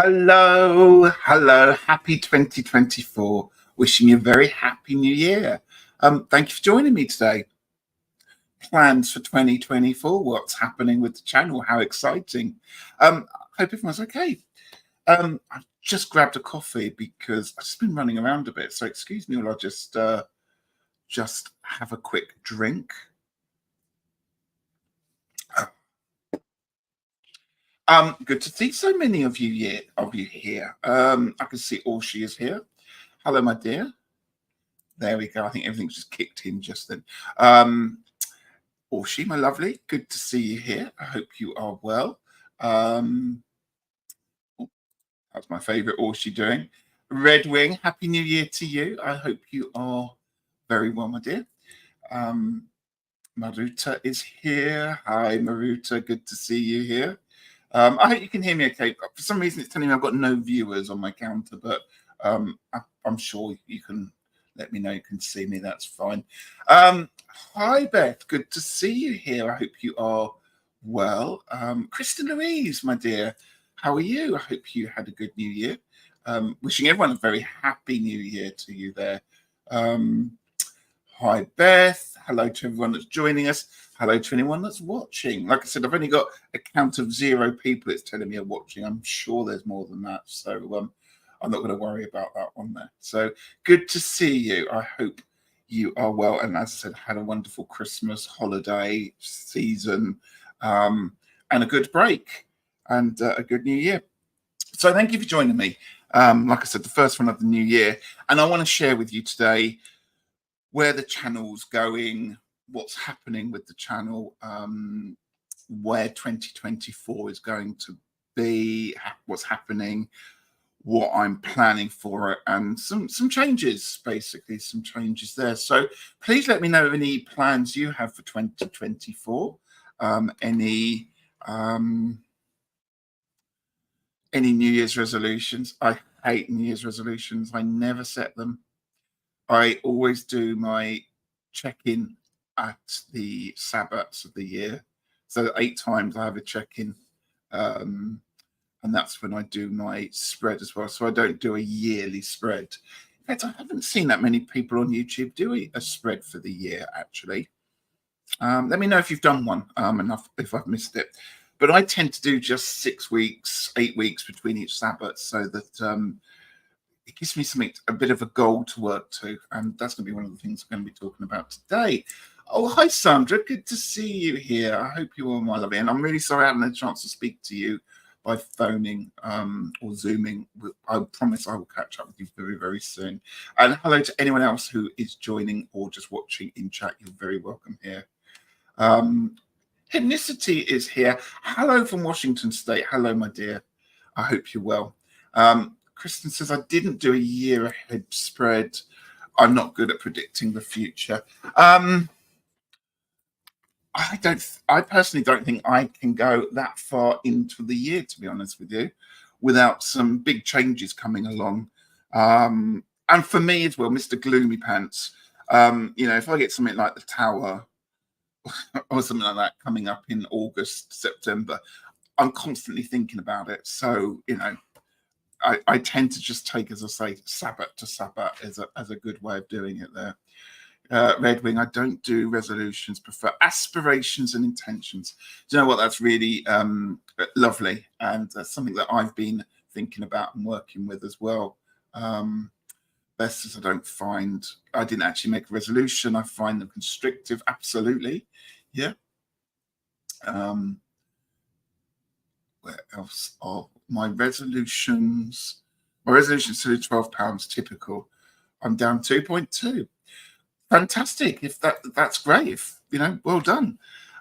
Hello, happy 2024. Wishing you a very happy new year. Thank you for joining me today. Plans for 2024, what's happening with the channel, how exciting. Hope everyone's okay. I've just grabbed a coffee because I've just been running around a bit, so excuse me while I just have a quick drink. Good to see so many of you here. I can see Orshi is here. Hello, my dear. There we go. I think everything's just kicked in just then. Orshi, my lovely, good to see you here. I hope you are well. That's my favorite Orshi doing. Red Wing, happy new year to you. I hope you are very well, my dear. Maruta is here. Hi, Maruta. Good to see you here. I hope you can hear me okay. For some reason, it's telling me I've got no viewers on my counter, but I'm sure you can let me know you can see me. That's fine. Hi, Beth. Good to see you here. I hope you are well. Kristen Louise, my dear, how are you? I hope you had a good new year. Wishing everyone a very happy new year to you there. Hi, Beth. Hello to everyone that's joining us. Hello to anyone that's watching. Like I said, I've only got a count of 0 people it's telling me are watching. I'm sure there's more than that. So I'm not going to worry about that one there. So good to see you. I hope you are well. And as I said, had a wonderful Christmas holiday season and a good break and a good new year. So thank you for joining me. Like I said, the first one of the new year. And I want to share with you today where the channel's going, what's happening with the channel, where 2024 is going to be, what's happening, what I'm planning for it, and some changes, basically, some changes there. So please let me know any plans you have for 2024, any New Year's resolutions. I hate New Year's resolutions. I never set them. I always do my check-in at the Sabbats of the year. So 8 times I have a check-in. And that's when I do my spread as well. So I don't do a yearly spread. In fact, I haven't seen that many people on YouTube do a spread for the year, actually. Let me know if you've done one and if I've missed it. But I tend to do just 6 weeks, 8 weeks between each Sabbat so that it gives me a bit of a goal to work to, and that's going to be one of the things I'm going to be talking about today. Oh, hi, Sandra. Good to see you here. I hope you are, my lovely. And I'm really sorry I haven't had a chance to speak to you by phoning or Zooming. I promise I will catch up with you very, very soon. And hello to anyone else who is joining or just watching in chat. You're very welcome here. Hypnicity is here. Hello from Washington State. Hello, my dear. I hope you're well. Kristen says, I didn't do a year ahead spread. I'm not good at predicting the future. I personally don't think I can go that far into the year, to be honest with you, without some big changes coming along. And for me as well, Mr. Gloomy Pants, if I get something like The Tower or something like that coming up in August, September, I'm constantly thinking about it. So, I tend to just take, as I say, Sabbat to Sabbat as a good way of doing it there. Red Wing, I don't do resolutions, prefer aspirations and intentions. Do you know what? That's really lovely. And that's something that I've been thinking about and working with as well. Best as I didn't actually make a resolution. I find them constrictive. Absolutely. Yeah. Where else are my resolutions? My resolutions to £12, typical. I'm down 2.2. Fantastic. If that's great. Well done.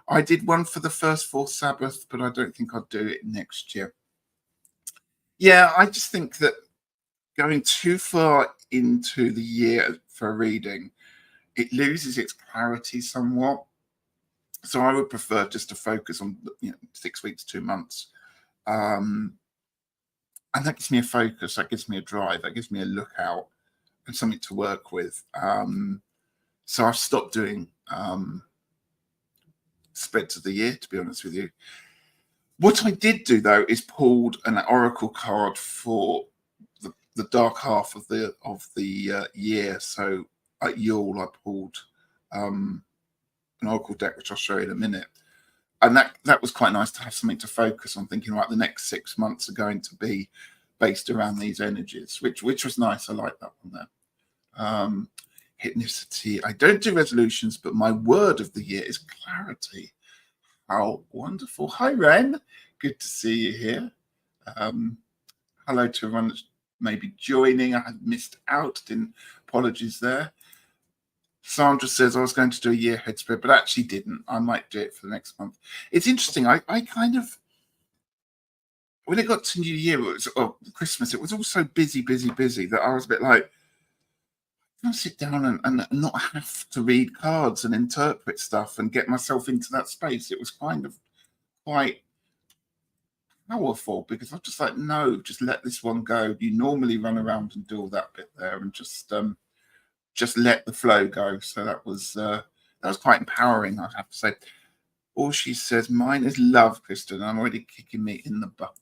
I did one for the first 4 Sabbath, but I don't think I'll do it next year. Yeah, I just think that going too far into the year for reading, it loses its clarity somewhat. So I would prefer just to focus on 6 weeks, 2 months. And that gives me a focus, that gives me a drive, that gives me a lookout and something to work with. So I've stopped doing spreads of the year, to be honest with you. What I did do though is pulled an oracle card for the dark half of the year. So at Yule, I pulled an oracle deck, which I'll show you in a minute, and that was quite nice to have something to focus on. Thinking, right, the next 6 months are going to be based around these energies, which was nice. I like that one there. Hypnicity. I don't do resolutions, but my word of the year is clarity. How wonderful. Hi, Ren. Good to see you here. Hello to everyone that's maybe joining. I had missed out. Apologies there. Sandra says I was going to do a year head spread, but actually didn't. I might do it for the next month. It's interesting. I kind of, when it got to New Year, Christmas, it was all so busy that I was a bit like, I'll sit down and not have to read cards and interpret stuff and get myself into that space. It was kind of quite powerful because I was just like, no, just let this one go. You normally run around and do all that bit there and just let the flow go. So that was quite empowering, I have to say. All she says, mine is love, Kristen. I'm already kicking me in the butt.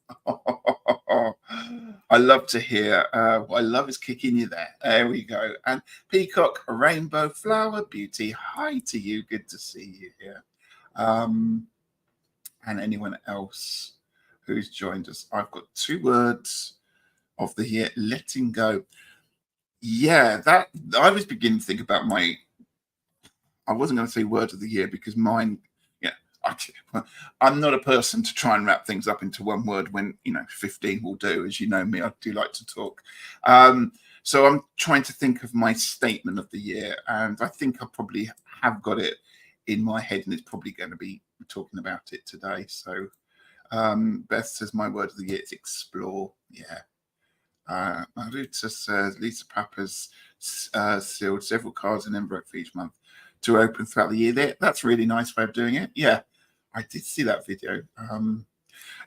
I love to hear. What I love is kicking you there. There we go. And Peacock, a rainbow flower beauty. Hi to you. Good to see you here. And anyone else who's joined us. I've got 2 words of the year: letting go. Yeah, that I was beginning to think about I wasn't going to say word of the year because mine. I'm not a person to try and wrap things up into one word when 15 will do. As you know me, I do like to talk. So I'm trying to think of my statement of the year, and I think I probably have got it in my head, and it's probably going to be talking about it today. So Beth says my word of the year is explore. Yeah. Maruta says Lisa Papa's sealed several cards in envelope for each month to open throughout the year. That's a really nice way of doing it. Yeah, I did see that video.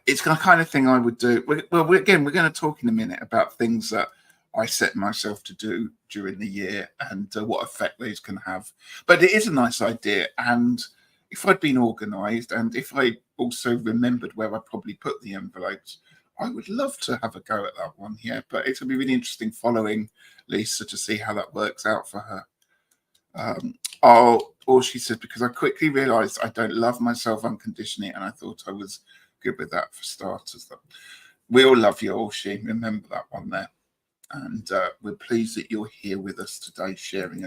It's the kind of thing I would do. We're going to talk in a minute about things that I set myself to do during the year and what effect these can have. But it is a nice idea. And if I'd been organised and if I also remembered where I probably put the envelopes, I would love to have a go at that one here. But it's going to be really interesting following Lisa to see how that works out for her. Or she said, because I quickly realised I don't love myself unconditionally, and I thought I was good with that for starters. We all love you, Orshi. Remember that one there. And we're pleased that you're here with us today, sharing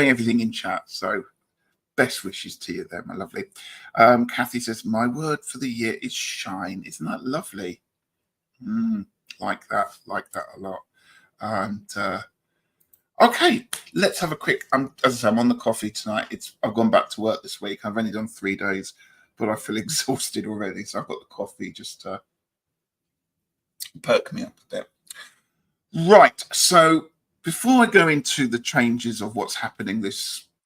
everything in chat. So best wishes to you there, my lovely. Kathy says, my word for the year is shine. Isn't that lovely? Like that a lot. And okay, let's have a quick. As I say, I'm on the coffee tonight. I've gone back to work this week. I've only done 3 days, but I feel exhausted already. So I've got the coffee just to perk me up a bit. Right. So before I go into the changes of what's happening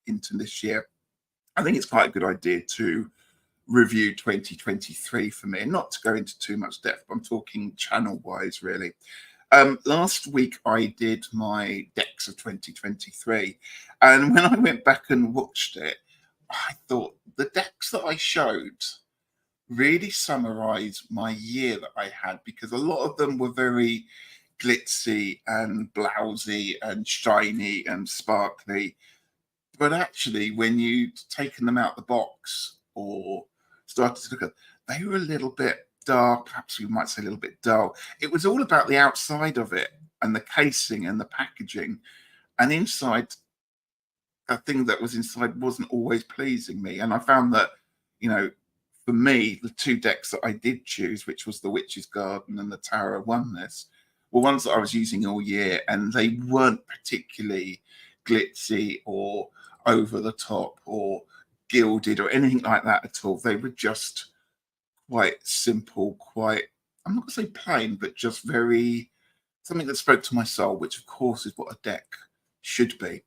into this year, I think it's quite a good idea to review 2023 for me, and not to go into too much depth, but I'm talking channel wise, really. Last week I did my decks of 2023, and when I went back and watched it, I thought the decks that I showed really summarize my year that I had, because a lot of them were very glitzy and blousy and shiny and sparkly. But actually, when you'd taken them out the box or started to look at, they were a little bit dark, perhaps we might say a little bit dull. It was all about the outside of it and the casing and the packaging. And inside, a thing that was inside wasn't always pleasing me. And I found that, for me, the 2 decks that I did choose, which was the Witch's Garden and the Tower of Oneness, were ones that I was using all year, and they weren't particularly glitzy or over the top or gilded or anything like that at all. They were just quite simple, I'm not going to say plain, but just very something that spoke to my soul, which of course is what a deck should be.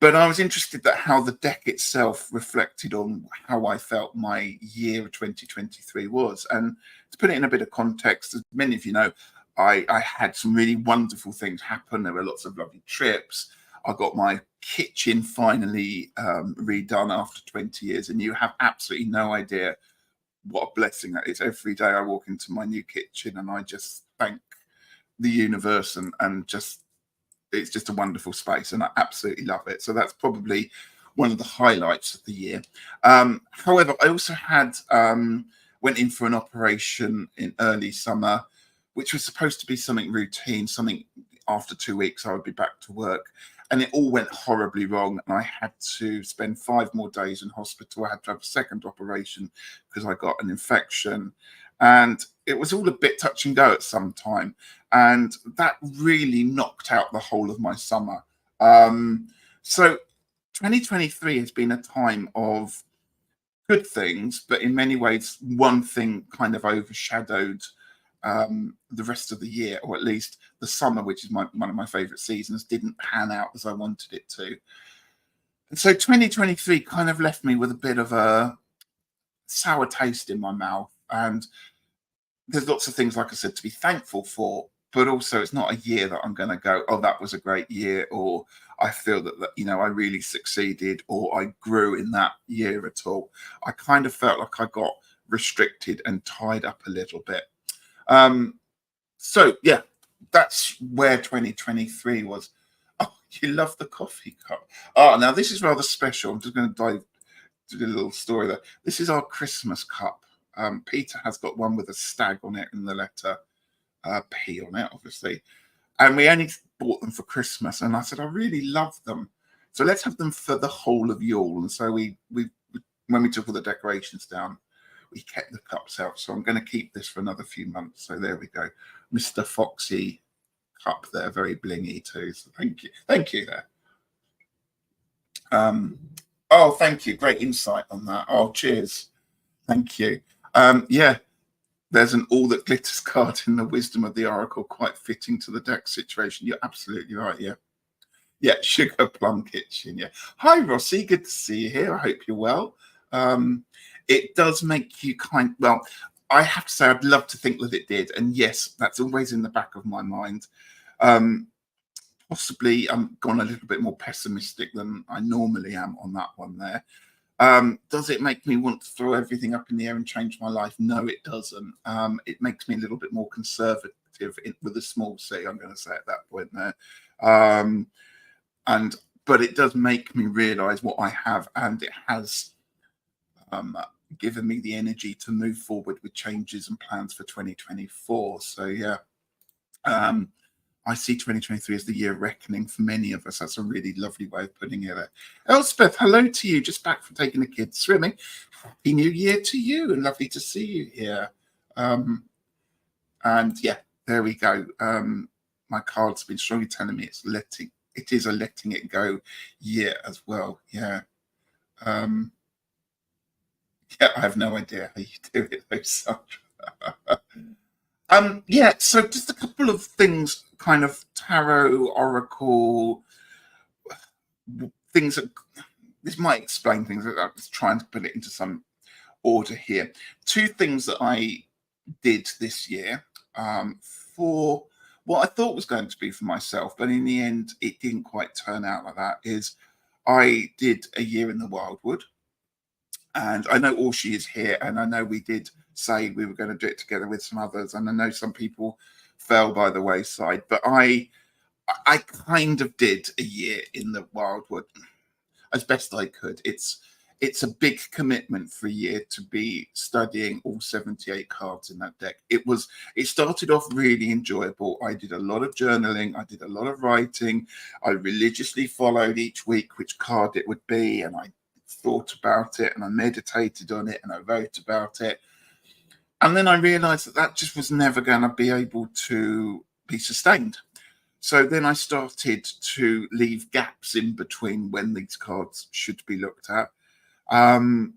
But I was interested that how the deck itself reflected on how I felt my year of 2023 was. And to put it in a bit of context, as many of you know, I had some really wonderful things happen. There were lots of lovely trips. I got my kitchen finally redone after 20 years, and you have absolutely no idea what a blessing that is. Every day I walk into my new kitchen and I just thank the universe, and just it's just a wonderful space, and I absolutely love it. So that's probably one of the highlights of the year. However, I also had went in for an operation in early summer, which was supposed to be something routine, something after 2 weeks I would be back to work. And it all went horribly wrong. And I had to spend 5 more days in hospital. I had to have a second operation because I got an infection. And it was all a bit touch and go at some time. And that really knocked out the whole of my summer. So 2023 has been a time of good things, but in many ways, one thing kind of overshadowed the rest of the year, or at least the summer, which is one of my favorite seasons, didn't pan out as I wanted it to. And so 2023 kind of left me with a bit of a sour taste in my mouth. And there's lots of things, like I said, to be thankful for, but also it's not a year that I'm going to go, oh, that was a great year, or I feel that I really succeeded, or I grew in that year at all. I kind of felt like I got restricted and tied up a little bit. So yeah, that's where 2023 was. Oh, you love the coffee cup. Oh, now this is rather special. I'm just going to dive to the little story there. This is our Christmas cup. Peter has got one with a stag on it and the letter P on it, obviously. And we only bought them for Christmas. And I said, I really love them. So let's have them for the whole of Yule. And so we when we took all the decorations down, we kept the cups out. So I'm going to keep this for another few months. So there we go. Mr. Foxy cup there, very blingy too. So thank you. Thank you there. Oh, thank you. Great insight on that. Oh, cheers. Thank you. Yeah, there's an all that glitters card in the Wisdom of the Oracle, quite fitting to the deck situation. You're absolutely right. Yeah. Yeah, Sugar Plum Kitchen. Yeah. Hi, Rossi. Good to see you here. I hope you're well. It does make you well, I have to say, I'd love to think that it did. And yes, that's always in the back of my mind. Possibly I'm gone a little bit more pessimistic than I normally am on that one there. Does it make me want to throw everything up in the air and change my life? No, it doesn't. It makes me a little bit more conservative with a small c, I'm going to say at that point there. But it does make me realize what I have, and it has given me the energy to move forward with changes and plans for 2024. So yeah, I see 2023 as the year of reckoning for many of us. That's a really lovely way of putting it. Elspeth, hello to you. Just back from taking the kids swimming. Happy New Year to you, and lovely to see you here. And yeah, there we go. My card's been strongly telling me it is a letting it go year as well. Yeah. Yeah, I have no idea how you do it, though, Sandra. Yeah, so just a couple of things, kind of tarot, oracle, things that this might explain things. I'm just trying to put it into some order here. 2 things that I did this year for what I thought was going to be for myself, but in the end, it didn't quite turn out like that, is I did a year in the Wildwood. And I know Orshi is here, and I know we did say we were going to do it together with some others, and I know some people fell by the wayside, but I kind of did a year in the Wildwood as best I could. It's a big commitment for a year to be studying all 78 cards in that deck. It started off really enjoyable. I did a lot of journaling, I did a lot of writing, I religiously followed each week which card it would be, and I thought about it, and I meditated on it, and I wrote about it. And then I realized that just was never going to be able to be sustained. So then I started to leave gaps in between when these cards should be looked at. And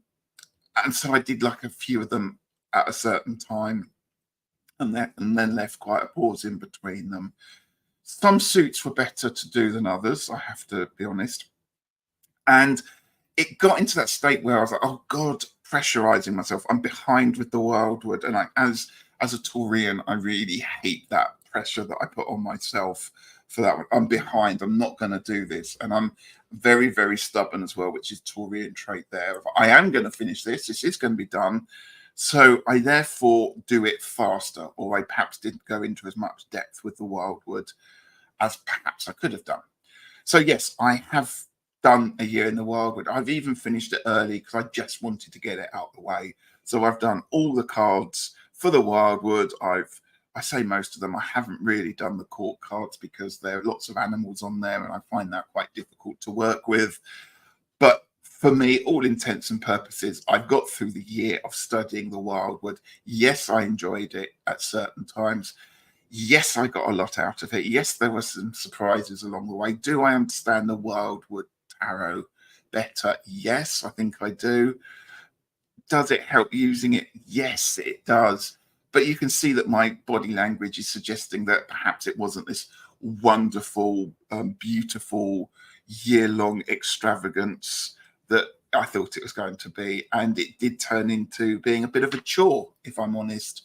so I did like a few of them at a certain time, and then left quite a pause in between them. Some suits were better to do than others, I have to be honest. And it got into that state where I was like, oh God, pressurizing myself. I'm behind with the Wildwood. And as a Taurian, I really hate that pressure that I put on myself for that one. I'm behind. I'm not going to do this. And I'm very, very stubborn as well, which is Taurian trait there. I am going to finish this. This is going to be done. So I therefore do it faster, or I perhaps didn't go into as much depth with the wildwood as perhaps I could have done. So yes, I have done a year in the wildwood. I've even finished it early because I just wanted to get it out of the way. So I've done all the cards for the wildwood. I say most of them. I haven't really done the court cards because there are lots of animals on there, and I find that quite difficult to work with. But for me, all intents and purposes, I've got through the year of studying the wildwood. Yes, I enjoyed it at certain times. Yes, I got a lot out of it. Yes, there were some surprises along the way. Do I understand the wildwood tarot better? Yes, I think I do. Does it help using it? Yes, it does. But you can see that my body language is suggesting that perhaps it wasn't this wonderful, beautiful, year-long extravagance that I thought it was going to be. And it did turn into being a bit of a chore, if I'm honest.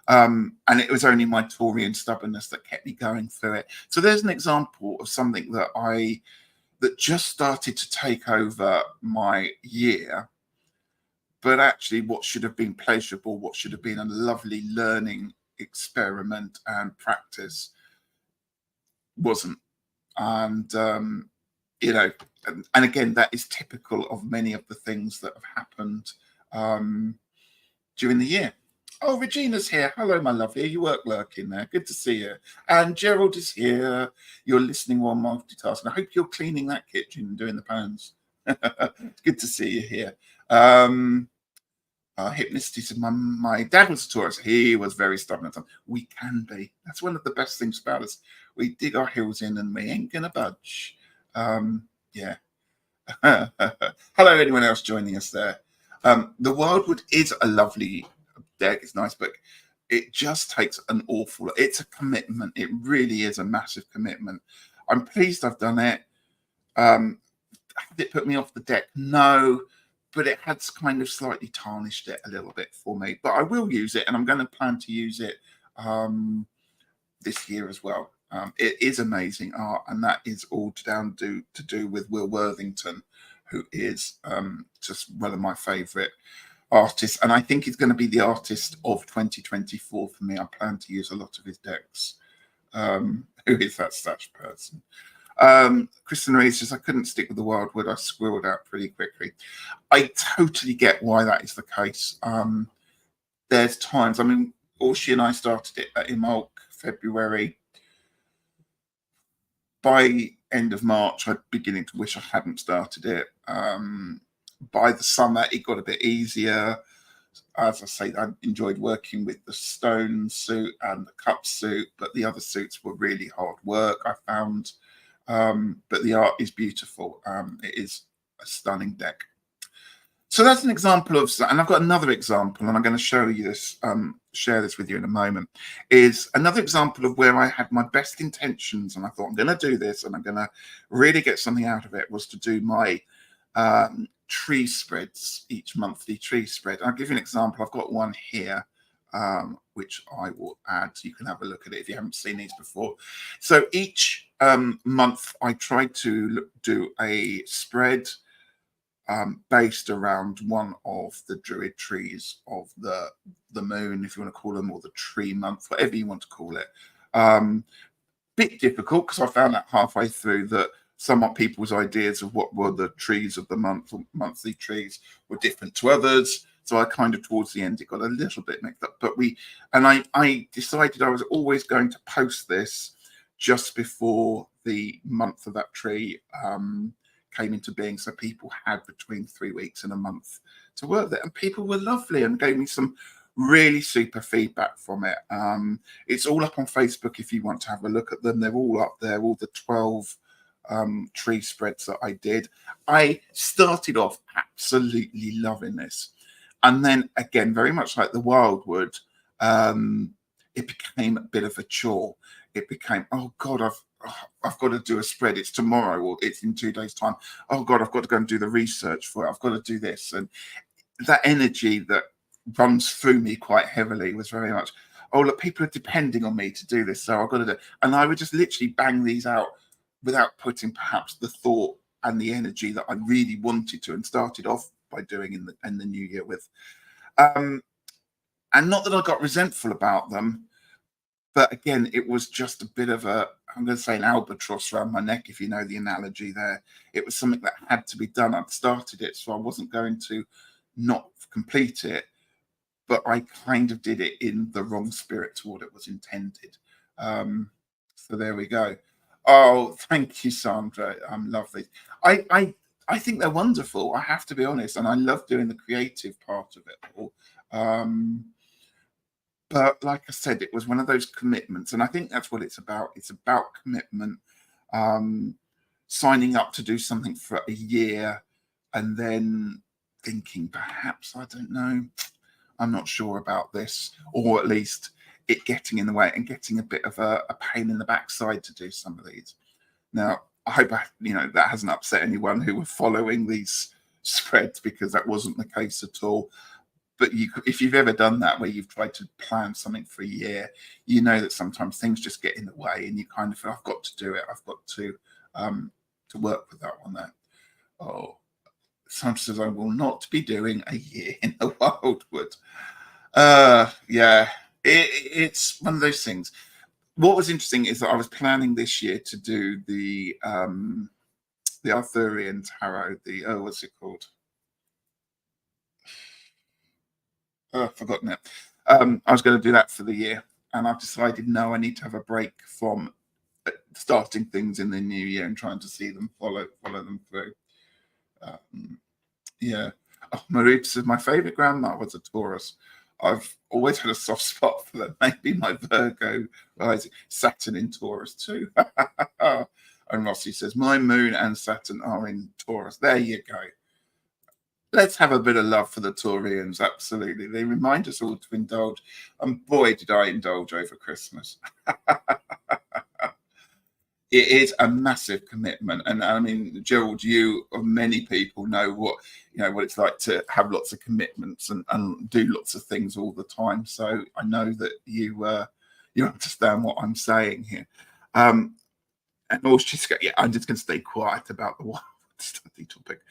And it was only my Taurian stubbornness that kept me going through it. So there's an example of something that just started to take over my year, but actually what should have been pleasurable, what should have been a lovely learning experiment and practice wasn't. And you know, and again, that is typical of many of the things that have happened during the year. Oh, Regina's here. Hello, my lovely. You weren't lurking there. Good to see you. And Gerald is here. You're listening while multitasking. I hope you're cleaning that kitchen and doing the pans. Good to see you here. Hypnicity said, my dad was a Taurus. He was very stubborn. We can be. That's one of the best things about us. We dig our heels in and we ain't going to budge. Yeah. Hello, anyone else joining us there? The Wildwood is a lovely deck. It's nice, but it just takes an awful lot. It's a commitment. It really is a massive commitment. I'm pleased I've done it. Did it put me off the deck? No, but it had kind of slightly tarnished it a little bit for me. But I will use it, and I'm going to plan to use it this year as well. It is amazing art, and that is all to do with Will Worthington, who is just one of my favourite artists, and I think he's going to be the artist of 2024 for me. I plan to use a lot of his decks. Who is that such person? Kristen Rees says, I couldn't stick with the wildwood. I squirreled out pretty quickly. I totally get why that is the case. There's times, I mean, Orshi and I started it at Imolc February. By end of March, I'm beginning to wish I hadn't started it. By the summer, it got a bit easier. As I say, I enjoyed working with the stone suit and the cup suit, but the other suits were really hard work, I found. But the art is beautiful. It is a stunning deck. So that's an example of, and I've got another example, and I'm going to show you this, share this with you in a moment, is another example of where I had my best intentions, and I thought I'm going to do this, and I'm going to really get something out of it, was to do my tree spreads, each monthly tree spread. I'll give you an example. I've got one here, which I will add so you can have a look at it if you haven't seen these before. So each month I try to do a spread based around one of the druid trees of the moon, if you want to call them, or the tree month, whatever you want to call it. Bit difficult because I found out halfway through that some of people's ideas of what were the trees of the month or monthly trees were different to others. So I kind of, towards the end, it got a little bit mixed up. But I decided I was always going to post this just before the month of that tree came into being. So people had between 3 weeks and a month to work there. And people were lovely and gave me some really super feedback from it. It's all up on Facebook if you want to have a look at them. They're all up there, all the 12 tree spreads that I did. I started off absolutely loving this. And then again, very much like the wildwood, it became a bit of a chore. It became, oh God, I've got to do a spread. It's tomorrow or it's in 2 days' time. Oh God, I've got to go and do the research for it. I've got to do this. And that energy that runs through me quite heavily was very much, oh look, people are depending on me to do this, so I've got to do it. And I would just literally bang these out without putting perhaps the thought and the energy that I really wanted to and started off by doing in the new year with. And not that I got resentful about them, but again, it was just a bit of a, I'm going to say, an albatross around my neck, if you know the analogy there. It was something that had to be done. I'd started it, so I wasn't going to not complete it, but I kind of did it in the wrong spirit to what it was intended. So there we go. Oh, thank you, Sandra. Lovely. I think they're wonderful. I have to be honest, and I love doing the creative part of it all. But like I said, it was one of those commitments, and I think that's what it's about. It's about commitment, signing up to do something for a year, and then thinking, perhaps, I don't know, I'm not sure about this, or at least it getting in the way and getting a bit of a pain in the backside to do some of these. Now, I hope that hasn't upset anyone who were following these spreads, because that wasn't the case at all. But if you've ever done that, where you've tried to plan something for a year, you know that sometimes things just get in the way, and you kind of feel, I've got to do it. I've got to work with that one there. Oh, Sam says, I will not be doing a year in the Wildwood. Yeah, it's one of those things. What was interesting is that I was planning this year to do the Arthurian tarot, what's it called? I've forgotten it. I was going to do that for the year, and I've decided, no, I need to have a break from starting things in the new year and trying to see them follow them through. Yeah. Oh, Marie says, my favorite grandma was a Taurus. I've always had a soft spot for them. Maybe my Virgo rising, Saturn in Taurus too. And Rossi says, my moon and Saturn are in Taurus. There you go. Let's have a bit of love for the Taurians. Absolutely. They remind us all to indulge. And boy, did I indulge over Christmas. It is a massive commitment. And I mean, Gerald, you of many people know what it's like to have lots of commitments and do lots of things all the time. So I know that you understand what I'm saying here. And also, I'm just going to stay quiet about the Wildwood study topic.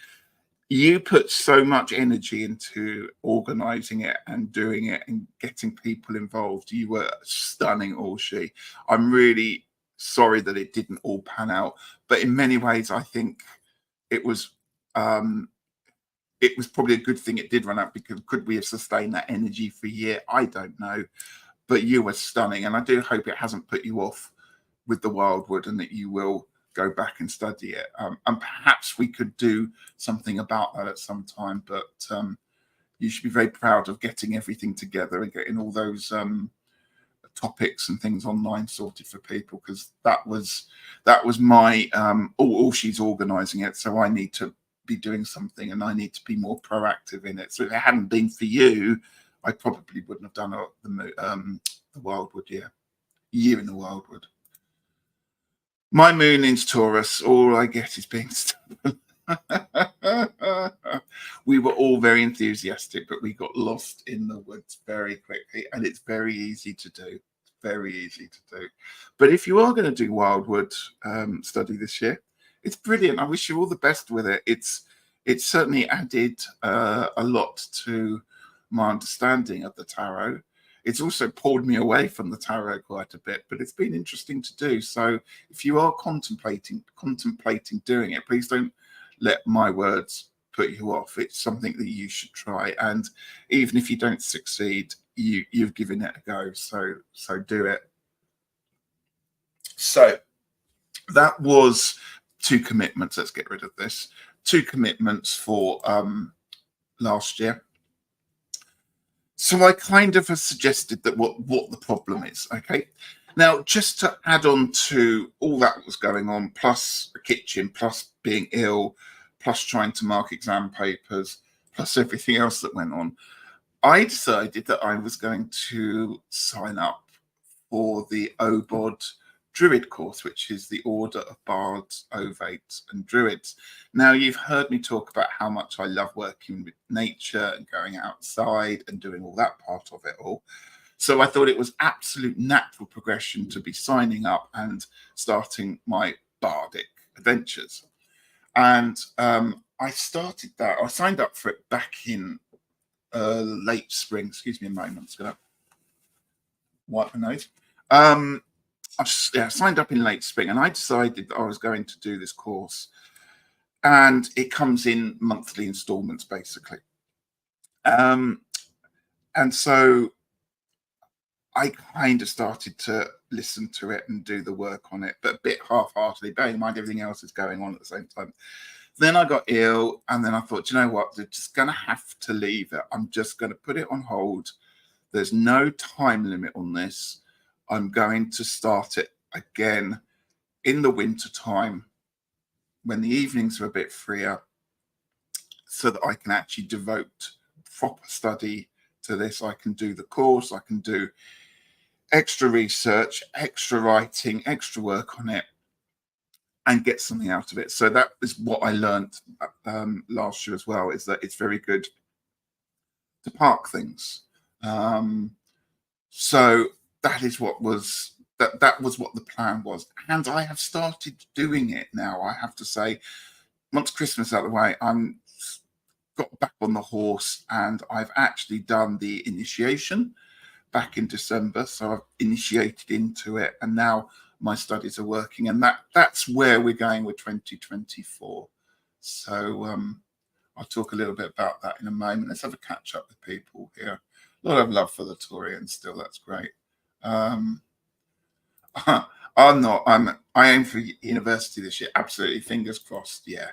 You put so much energy into organizing it and doing it and getting people involved. You were stunning, Orshi. I'm really sorry that it didn't all pan out, but in many ways, I think it was probably a good thing it did run out, because could we have sustained that energy for a year? I don't know, but you were stunning, and I do hope it hasn't put you off with the Wildwood, and that you will go back and study it. And perhaps we could do something about that at some time, but you should be very proud of getting everything together and getting all those topics and things online sorted for people, because that was my she's organizing it, so I need to be doing something, and I need to be more proactive in it. So if it hadn't been for you, I probably wouldn't have done the Wildwood year in the Wildwood. My moon is Taurus. All I get is being stubborn. We were all very enthusiastic, but we got lost in the woods very quickly, and it's very easy to do. Very easy to do. But if you are going to do Wildwood study this year, it's brilliant. I wish you all the best with it. It's certainly added a lot to my understanding of the tarot. It's also pulled me away from the tarot quite a bit, but it's been interesting to do. So if you are contemplating doing it, please don't let my words put you off. It's something that you should try. And even if you don't succeed, you've given it a go. So do it. So that was 2 commitments. Let's get rid of this. 2 commitments for last year. So I kind of have suggested that what the problem is. Okay. Now, just to add on to all that was going on, plus the kitchen, plus being ill, plus trying to mark exam papers, plus everything else that went on, I decided that I was going to sign up for the OBOD Druid course, which is the Order of Bards, Ovates and Druids. Now, you've heard me talk about how much I love working with nature and going outside and doing all that part of it all. So I thought it was absolute natural progression to be signing up and starting my bardic adventures. And I started that. I signed up for it back in late spring. Excuse me a moment. I'm just going to wipe my nose. I signed up in late spring, and I decided that I was going to do this course, and it comes in monthly installments, basically. And so I kind of started to listen to it and do the work on it, but a bit half-heartedly, bearing in mind everything else is going on at the same time. Then I got ill, and then I thought, you know what, they're just going to have to leave it. I'm just going to put it on hold. There's no time limit on this. I'm going to start it again in the winter time when the evenings are a bit freer, so that I can actually devote proper study to this. I can do the course, I can do extra research, extra writing, extra work on it, and get something out of it. So that is what I learned last year as well, is that it's very good to park things. So that is what was that was what the plan was, and I have started doing it now. I have to say, once Christmas out of the way, I'm got back on the horse, and I've actually done the initiation back in December. So I've initiated into it, and now my studies are working, and that's where we're going with 2024. So I'll talk a little bit about that in a moment. Let's have a catch up with people here. A lot of love for the Torians still. That's great. I aim for university this year. Absolutely. Fingers crossed. Yeah.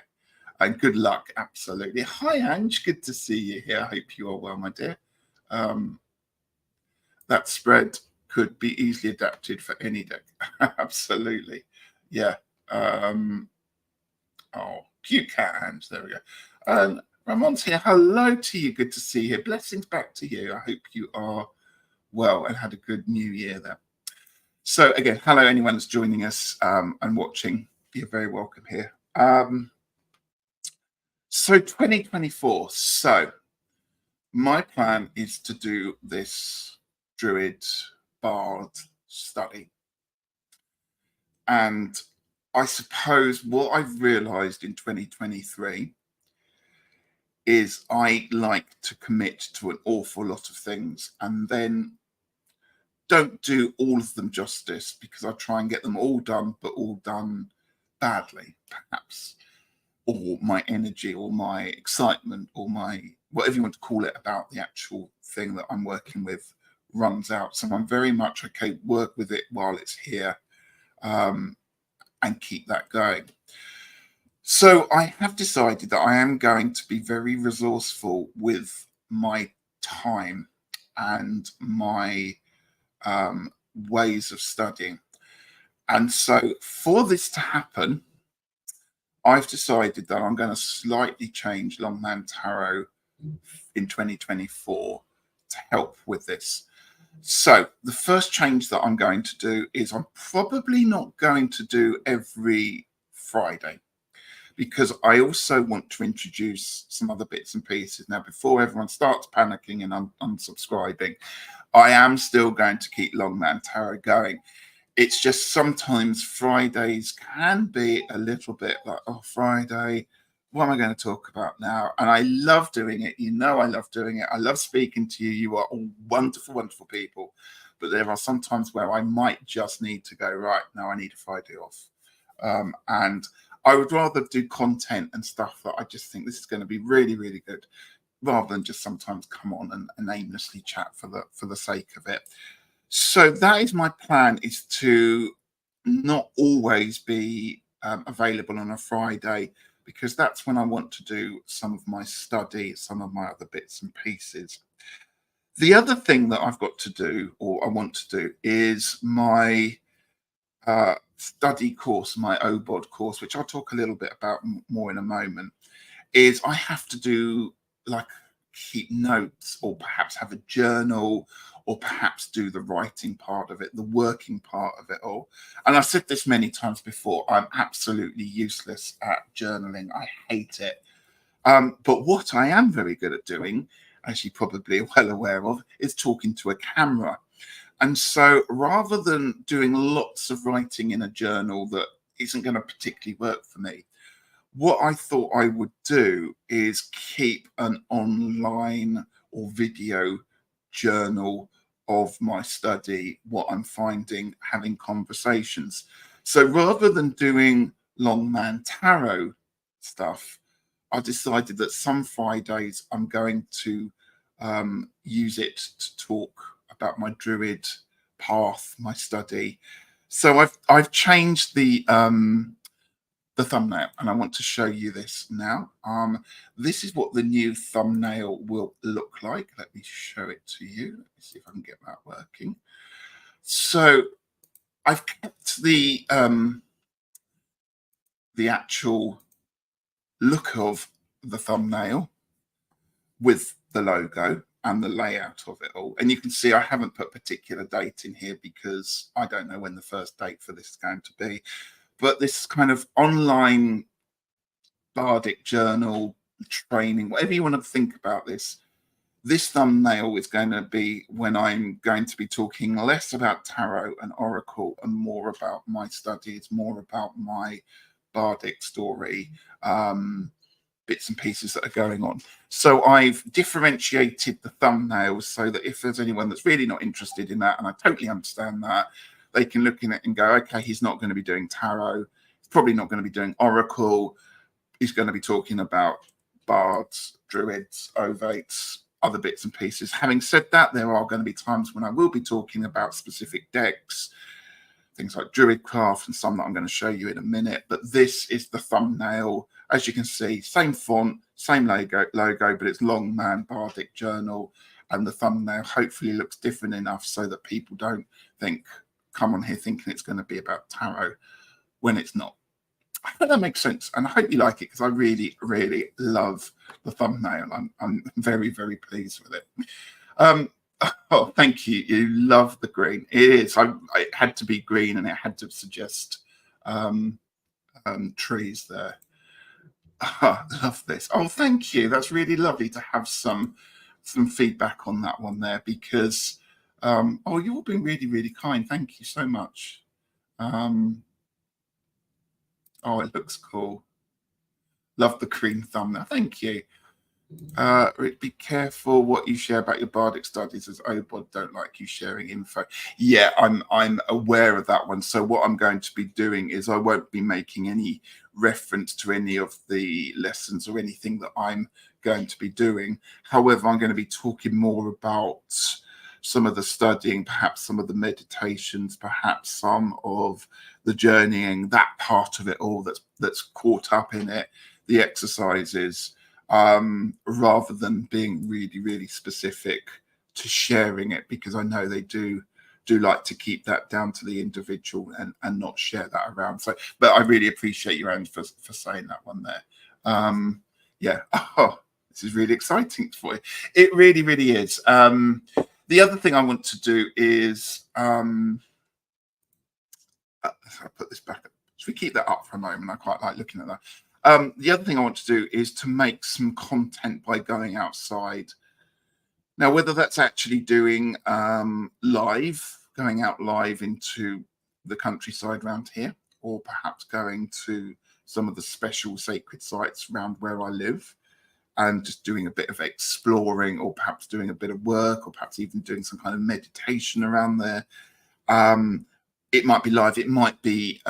And good luck. Absolutely. Hi, Ange. Good to see you here. I hope you are well, my dear. That spread could be easily adapted for any deck. Absolutely. Yeah. Oh, cute cat, Ange. There we go. Ramon's here. Hello to you. Good to see you here. Blessings back to you. I hope you are well and had a good new year there. So again, hello anyone that's joining us and watching. You're very welcome here. So 2024. So my plan is to do this Druid Bard study. And I suppose what I've realized in 2023 is I like to commit to an awful lot of things and then don't do all of them justice, because I try and get them all done, but all done badly, perhaps. Or my energy or my excitement or my whatever you want to call it about the actual thing that I'm working with runs out. So I'm very much okay, work with it while it's here and keep that going. So I have decided that I am going to be very resourceful with my time and my ways of studying. And so for this to happen, I've decided that I'm going to slightly change Longman Tarot in 2024 to help with this. So the first change that I'm going to do is I'm probably not going to do every Friday, because I also want to introduce some other bits and pieces. Now, before everyone starts panicking and unsubscribing, I am still going to keep Longman Tarot going. It's just sometimes Fridays can be a little bit like, oh, Friday, what am I going to talk about now? And I love doing it. You know, I love doing it. I love speaking to you. You are all wonderful, wonderful people. But there are some times where I might just need to go, right, now I need a Friday off. And I would rather do content and stuff that I just think this is going to be really, really good, rather than just sometimes come on and aimlessly chat for the sake of it. So that is my plan, is to not always be available on a Friday, because that's when I want to do some of my study, some of my other bits and pieces. The other thing that I've got to do, or I want to do, is my study course, my OBOD course, which I'll talk a little bit about more in a moment. Is I have to do, like, keep notes, or perhaps have a journal, or perhaps do the writing part of it, the working part of it all. And I've said this many times before, I'm absolutely useless at journaling. I hate it. But what I am very good at doing, as you probably are well aware of, is talking to a camera. And so rather than doing lots of writing in a journal that isn't going to particularly work for me, what I thought I would do is keep an online or video journal of my study, what I'm finding, having conversations. So rather than doing Longman Tarot stuff, I decided that some Fridays I'm going to use it to talk about my Druid path, my study. So I've changed the thumbnail, and I want to show you this now. This is what the new thumbnail will look like. Let me show it to you. Let me see if I can get that working. So I've kept the actual look of the thumbnail with the logo and the layout of it all. And you can see I haven't put particular date in here because I don't know when the first date for this is going to be. But this kind of online bardic journal training, whatever you want to think about this thumbnail is going to be when I'm going to be talking less about tarot and oracle and more about my studies, more about my bardic story, bits and pieces that are going on. So I've differentiated the thumbnails so that if there's anyone that's really not interested in that, and I totally understand that, they can look in it and go, okay, he's not going to be doing tarot, he's probably not going to be doing oracle, he's going to be talking about bards, druids, ovates, other bits and pieces. Having said that, there are going to be times when I will be talking about specific decks, things like Druidcraft and some that I'm going to show you in a minute. But this is the thumbnail. As you can see, same font, same logo, but it's Longman Bardic Journal. And the thumbnail hopefully looks different enough so that people don't come on here thinking it's going to be about tarot when it's not. I hope that makes sense, and I hope you like it because I really, really love the thumbnail. I'm very, very pleased with it. Oh, thank you. You love the green. It is. It had to be green, and it had to suggest trees there. I love this. Oh, thank you. That's really lovely to have some feedback on that one there because oh, you've all been really, really kind. Thank you so much. Oh, it looks cool. Love the green thumbnail. Thank you. Be careful what you share about your bardic studies, as OBOD don't like you sharing info. Yeah, I'm aware of that one. So what I'm going to be doing is I won't be making any reference to any of the lessons or anything that I'm going to be doing. However, I'm going to be talking more about some of the studying, perhaps some of the meditations, perhaps some of the journeying, that part of it all that's caught up in it, the exercises, rather than being really, really specific to sharing it, because I know they do like to keep that down to the individual and not share that around. So, but I really appreciate you, Anne, for saying that one there. Yeah. Oh, this is really exciting for you. It really, really is. The other thing I want to do is I'll put this back up. Should we keep that up for a moment? I quite like looking at that. The other thing I want to do is to make some content by going outside. Now, whether that's actually doing going out live into the countryside around here, or perhaps going to some of the special sacred sites around where I live and just doing a bit of exploring, or perhaps doing a bit of work, or perhaps even doing some kind of meditation around there. It might be live, it might be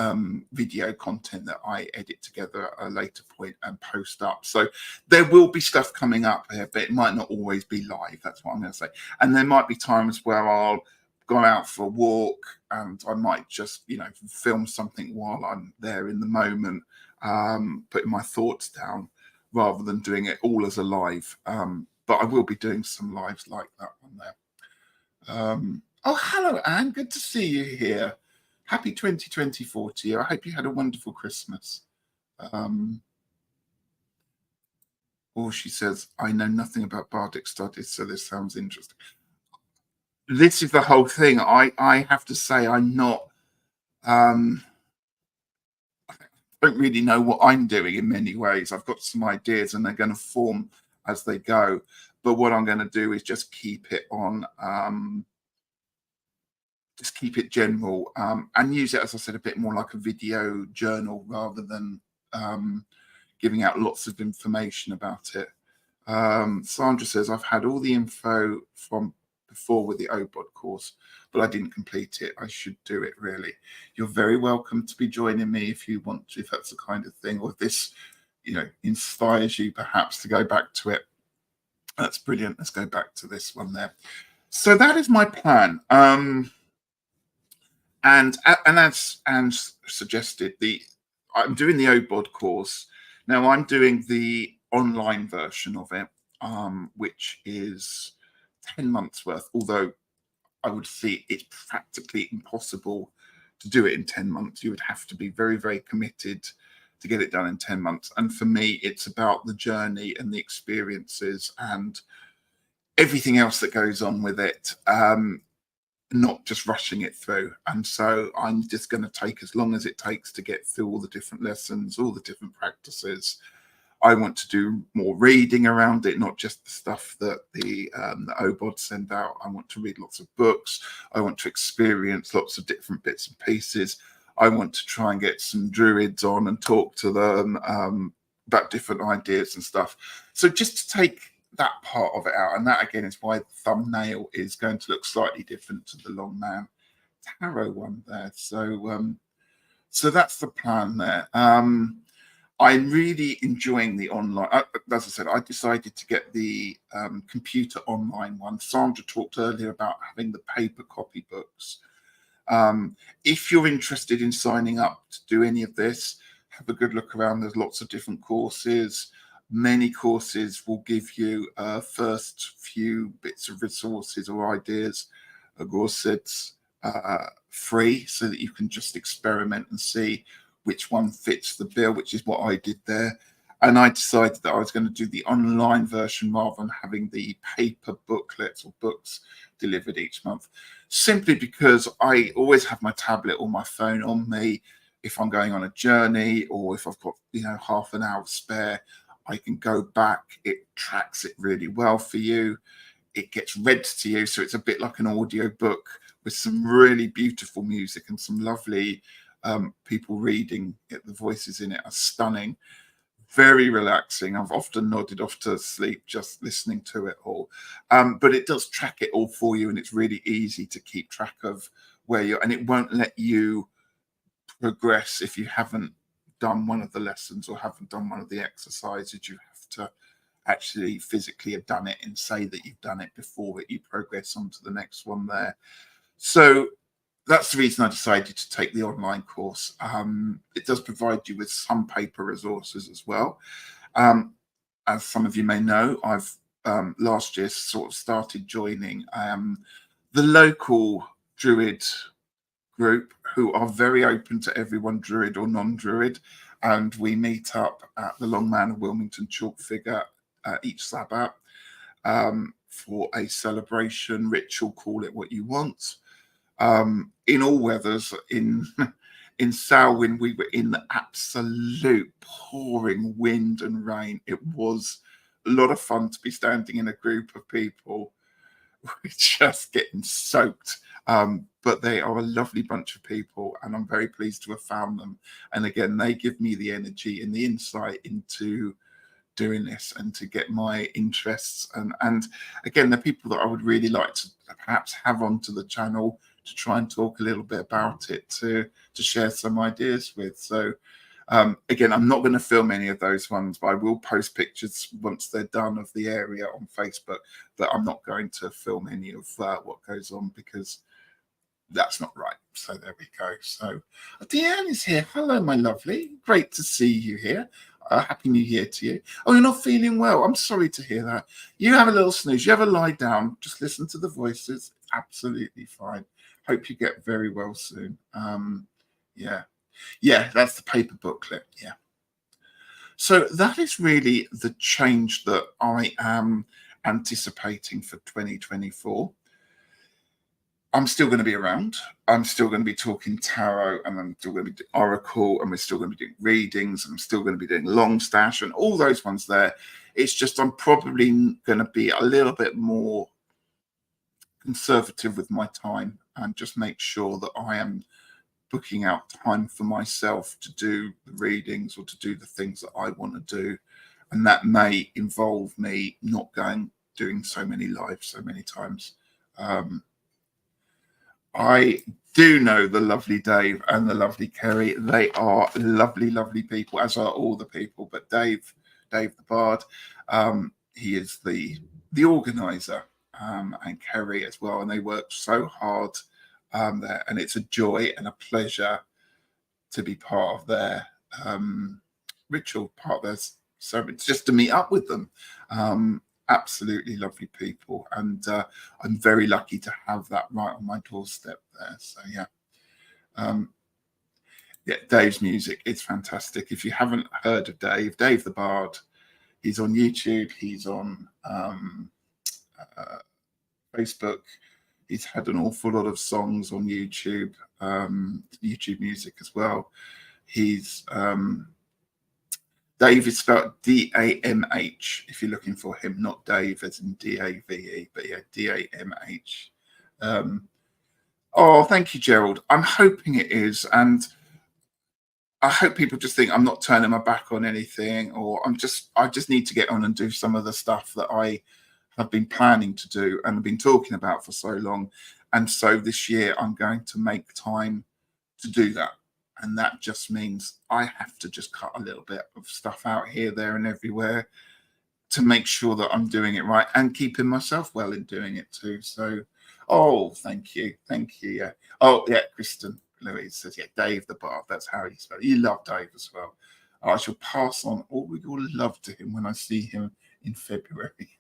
video content that I edit together at a later point and post up. So there will be stuff coming up here, but it might not always be live. That's what I'm going to say. And there might be times where I'll go out for a walk and I might just, film something while I'm there in the moment, putting my thoughts down rather than doing it all as a live. But I will be doing some lives like that one there. Oh, hello, Anne. Good to see you here. Happy 2024 to you. I hope you had a wonderful Christmas. Or she says, I know nothing about bardic studies, so this sounds interesting. This is the whole thing. I have to say I'm not... I don't really know what I'm doing in many ways. I've got some ideas and they're going to form as they go. But what I'm going to do is just keep it on... just keep it general and use it, as I said, a bit more like a video journal rather than giving out lots of information about it. Sandra says, I've had all the info from before with the OBOD course, but I didn't complete it. I should do it, really. You're very welcome to be joining me if you want to, if that's the kind of thing, or if this, inspires you perhaps to go back to it. That's brilliant. Let's go back to this one there. So that is my plan. And as suggested, I'm doing the OBOD course. Now I'm doing the online version of it, which is 10 months worth, although I would see it's practically impossible to do it in 10 months. You would have to be very, very committed to get it done in 10 months. And for me, it's about the journey and the experiences and everything else that goes on with it, not just rushing it through. And so I'm just going to take as long as it takes to get through all the different lessons, all the different practices. I want to do more reading around it, not just the stuff that the OBOD send out. I want to read lots of books. I want to experience lots of different bits and pieces. I want to try and get some druids on and talk to them about different ideas and stuff. So just to take that part of it out, and that again is why the thumbnail is going to look slightly different to the Longman Tarot one there. So that's the plan there. I'm really enjoying the online. As I said, I decided to get the computer online one. Sandra talked earlier about having the paper copy books. If you're interested in signing up to do any of this, have a good look around. There's lots of different courses. Many courses will give you first few bits of resources or ideas, courses free, so that you can just experiment and see which one fits the bill, which is what I did there. And I decided that I was going to do the online version rather than having the paper booklets or books delivered each month, simply because I always have my tablet or my phone on me. If I'm going on a journey or if I've got, half an hour spare, I can go back. It tracks it really well for you. It gets read to you. So it's a bit like an audio book with some really beautiful music and some lovely people reading it. The voices in it are stunning, very relaxing. I've often nodded off to sleep just listening to it all. But it does track it all for you, and it's really easy to keep track of where you're, and it won't let you progress if you haven't done one of the lessons or haven't done one of the exercises. You have to actually physically have done it and say that you've done it before you progress on to the next one there. So that's the reason I decided to take the online course. It does provide you with some paper resources as well. As some of you may know, I've last year sort of started joining the local Druid group, who are very open to everyone, Druid or non-Druid. And we meet up at the Longman of Wilmington Chalk Figure each Sabbath for a celebration ritual, call it what you want. In all weathers, in Salwyn, we were in the absolute pouring wind and rain. It was a lot of fun to be standing in a group of people just getting soaked. But they are a lovely bunch of people, and I'm very pleased to have found them. And again, they give me the energy and the insight into doing this and to get my interests. And again, they're people that I would really like to perhaps have onto the channel to try and talk a little bit about it, to share some ideas with. So again, I'm not going to film any of those ones, but I will post pictures once they're done of the area on Facebook. But I'm not going to film any of what goes on, because that's not right. So there we go. So Deanne is here. Hello, my lovely. Great to see you here. Happy New Year to you. Oh, you're not feeling well. I'm sorry to hear that. You have a little snooze. You have a lie down. Just listen to the voices. Absolutely fine. Hope you get very well soon. Yeah, that's the paper booklet. Yeah. So that is really the change that I am anticipating for 2024. I'm still going to be around. I'm still going to be talking tarot, and I'm still going to be doing oracle, and we're still going to be doing readings, and I'm still going to be doing long stash and all those ones there. It's just I'm probably going to be a little bit more conservative with my time and just make sure that I am booking out time for myself to do the readings or to do the things that I want to do. and that may involve me not doing so many lives so many times. I do know the lovely Dave and the lovely Kerry. They are lovely, lovely people, as are all the people. But Dave the Bard, he is the organizer, and Kerry as well. And they work so hard there, and it's a joy and a pleasure to be part of their ritual, part of their service, just to meet up with them. Absolutely lovely people, and I'm very lucky to have that right on my doorstep there. So yeah, Dave's music is fantastic. If you haven't heard of Dave the Bard, he's on YouTube, he's on Facebook. He's had an awful lot of songs on YouTube, YouTube music as well. He's Dave is spelled D-A-M-H if you're looking for him, not Dave as in D-A-V-E, but yeah, D-A-M-H. Oh, thank you, Gerald. I'm hoping it is. And I hope people just think I'm not turning my back on anything, or I just need to get on and do some of the stuff that I have been planning to do and have been talking about for so long. And so this year I'm going to make time to do that. And that just means I have to just cut a little bit of stuff out here, there, and everywhere to make sure that I'm doing it right and keeping myself well in doing it too. So, oh, thank you. Thank you. Yeah. Oh, yeah. Kristen Louise says, yeah, Dave the Bard. That's how you spell it. You love Dave as well. I shall pass on all your love to him when I see him in February.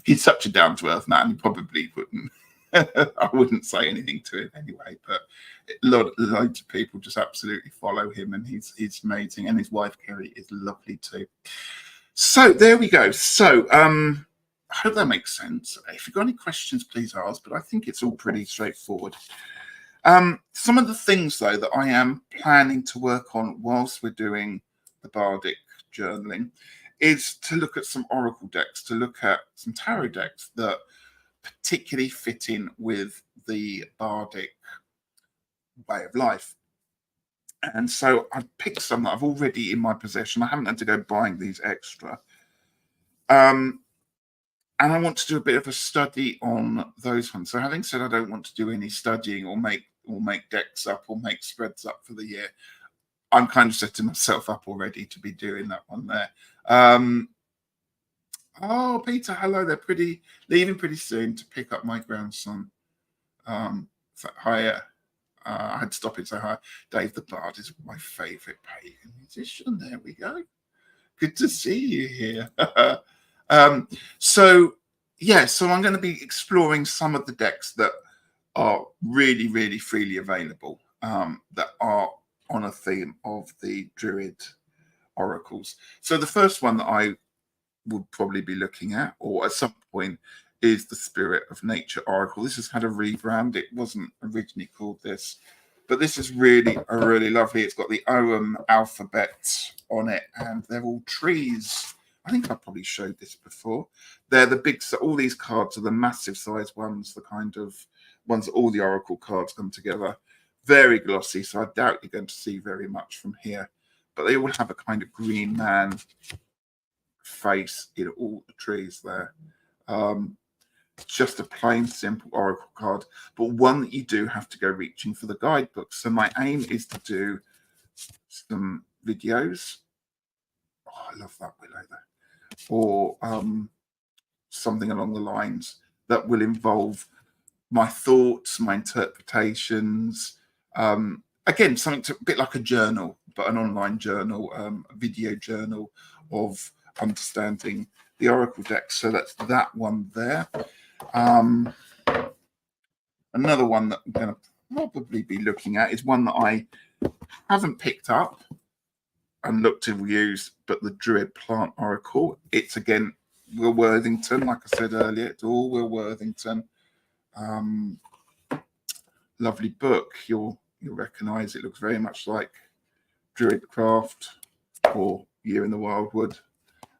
He's such a down-to-earth man. He probably wouldn't. I wouldn't say anything to him anyway, but loads of people just absolutely follow him, and he's amazing. And his wife Kerry is lovely too. So there we go. So I hope that makes sense. If you've got any questions, please ask. But I think it's all pretty straightforward. Some of the things though that I am planning to work on whilst we're doing the Bardic journaling is to look at some oracle decks, to look at some tarot decks that particularly fit in with the Bardic way of life. And so I've picked some that I've already in my possession. I haven't had to go buying these extra. And I want to do a bit of a study on those ones. So having said I don't want to do any studying or make decks up or make spreads up for the year, I'm kind of setting myself up already to be doing that one there. Oh, Peter, hello. They're leaving pretty soon to pick up my grandson. So hi, I had to stop it and say hi. Dave the Bard is my favourite pagan musician. There we go. Good to see you here. So I'm going to be exploring some of the decks that are really, really freely available, that are on a theme of the Druid oracles. So the first one that I would probably be looking at, or at some point, is the Spirit of Nature Oracle. This has had a rebrand. It wasn't originally called this, but this is really lovely. It's got the Ogham alphabet on it, and they're all trees. I think I probably showed this before. They're the big, so all these cards are the massive size ones, the kind of ones that all the Oracle cards come together. Very glossy, so I doubt you're going to see very much from here. But they all have a kind of green man face in all the trees there. Just a plain simple oracle card, but one that you do have to go reaching for the guidebook. So my aim is to do some videos. Oh, I love that willow there. Or something along the lines that will involve my thoughts, my interpretations. Again, something a bit like a journal, but an online journal, a video journal of understanding the oracle deck. So that's that one there. Another one that I'm going to probably be looking at is one that I haven't picked up and looked to use, but the Druid Plant Oracle. It's again Will Worthington, like I said earlier. It's all Will Worthington. Lovely book. You'll recognise it. Looks very much like Druidcraft or Year in the Wildwood.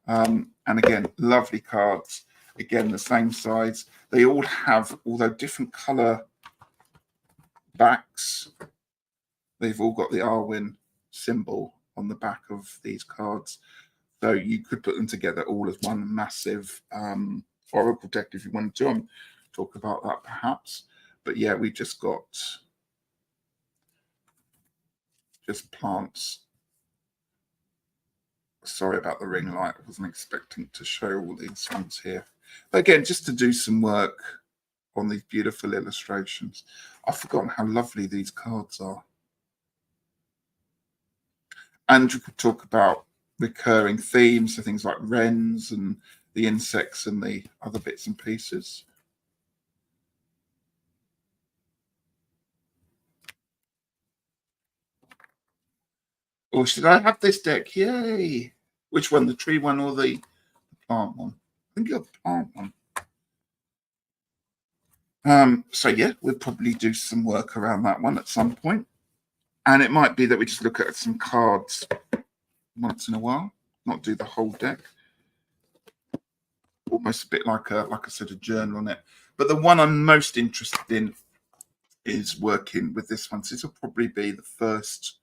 And again, lovely cards. Again, the same size. They all have, although different colour backs, they've all got the Arwen symbol on the back of these cards. So you could put them together all as one massive oracle deck if you wanted to. I'm talk about that perhaps. But yeah, we just got just plants. Sorry about the ring light. I wasn't expecting to show all these ones here. But again, just to do some work on these beautiful illustrations. I've forgotten how lovely these cards are. And you could talk about recurring themes, so things like wrens and the insects and the other bits and pieces. Or should I have this deck? Yay! Which one, the tree one or the plant one? I think you're the plant one. So yeah, we'll probably do some work around that one at some point. And it might be that we just look at some cards once in a while, not do the whole deck. Almost a bit like a sort of journal on it. But the one I'm most interested in is working with this one. So this will probably be the first